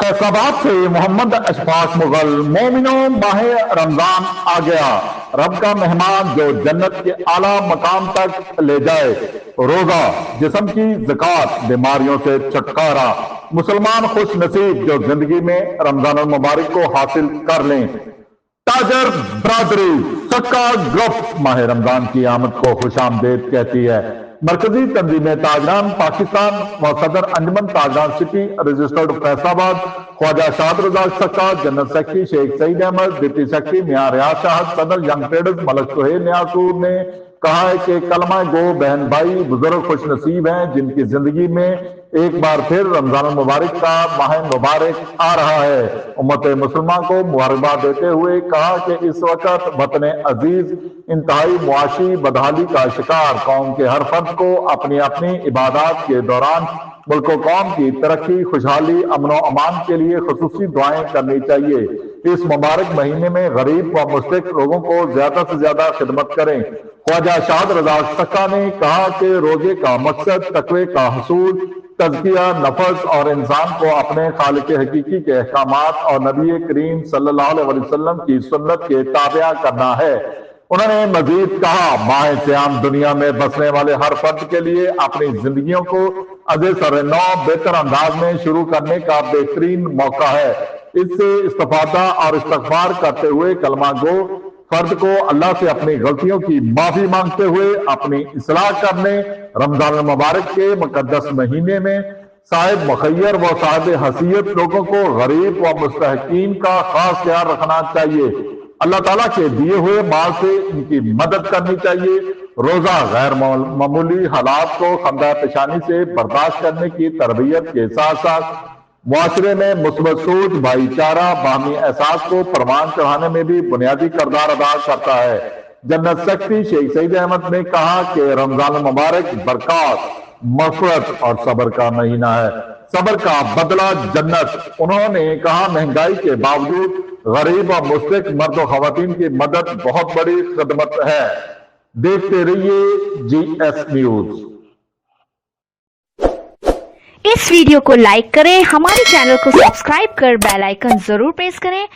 फैसलाबाद से मोहम्मद अशफाक मुगल। मोमिनों, माह रमजान आ गया, रब का मेहमान जो जन्नत के आला मकाम तक ले जाए। रोजा जिस्म की ज़कात, बीमारियों से छुटकारा। मुसलमान खुश नसीब जो जिंदगी में रमजान मुबारक को हासिल कर लें। ताजर बरादरी सक्का ग्रुप माह रमजान की आमद को खुशामदीद कहती है। मरकजी तंजीम ताजरान पाकिस्तान व सदर अंजमन ताजरान city registered Faisalabad, Khwaja Shad Raza Sakka, general secretary Sheikh Saeed Ahmad, deputy secretary Mian Riaz Shah, सदर यंग ट्रेडर्स मलक सुहेल न्यासूर ने कहा है कि कलमा गो बहन भाई बुजुर्ग खुश नसीब हैं जिनकी जिंदगी में एक बार फिर रमजान मुबारक का माह मुबारक आ रहा है। उम्मत मुसलमान को मुबारकबाद देते हुए कहा कि इस वक्त वतन अजीज इंतहाई मुआशी बदहाली का शिकार, कौम के हर फर्द को अपनी अपनी इबादत के दौरान मुल्क कौम की तरक्की, खुशहाली, अमन व अमान के लिए खुसूसी दुआएं करनी चाहिए। इस मुबारक महीने में गरीब व मुस्तहिक लोगों को ज्यादा से ज्यादा खिदमत करें। ख्वाजा शाद रजा सक्का ने कहा कि रोजे का मकसद तकवे का हसूल, तज़किया नफस और इंसान को अपने खालिक हकीकी के अहकामात और नबी करीम सल्लल्लाहु अलैहि वसल्लम की सुन्नत के ताबिया करना है। उन्होंने मजीद कहा, माह सियाम दुनिया में बसने वाले हर फर्द के लिए अपनी जिंदगियों को अज़े सर नौ बेहतर अंदाज में शुरू करने का बेहतरीन मौका है। इससे इस्तिफादा और इस्तगफार करते हुए कलमा गो फर्द को अल्लाह से अपनी गलतियों की माफी मांगते हुए अपनी इस्लाह करने, रमजान मुबारक के मुकद्दस महीने में साहिब मुखैर व साहिब हसीयत लोगों को गरीब व मुस्तहकीन का खास ख्याल रखना चाहिए। अल्लाह ताला के दिए हुए माल से इनकी मदद करनी चाहिए। रोजा गैर मामूली हालात को खंदा पेशानी से बर्दाश्त करने की तरबियत के साथ साथ मुआशरे में मुस्बत सोच, भाईचारा, बाहमी एहसास को परवान चढ़ाने में भी बुनियादी किरदार अदा करता है। जनरल सेक्रेटरी शेख सईद अहमद ने कहा कि रमजान मुबारक बरकत, मग़फ़िरत और सब्र का महीना है, सब्र का बदला जन्नत। उन्होंने कहा, महंगाई के बावजूद गरीब और मुस्तहिक मर्द और खवातीन की मदद बहुत बड़ी खिदमत है। देखते रहिए GS न्यूज। इस वीडियो को लाइक करें, हमारे चैनल को सब्सक्राइब कर बेल आइकन जरूर प्रेस करें।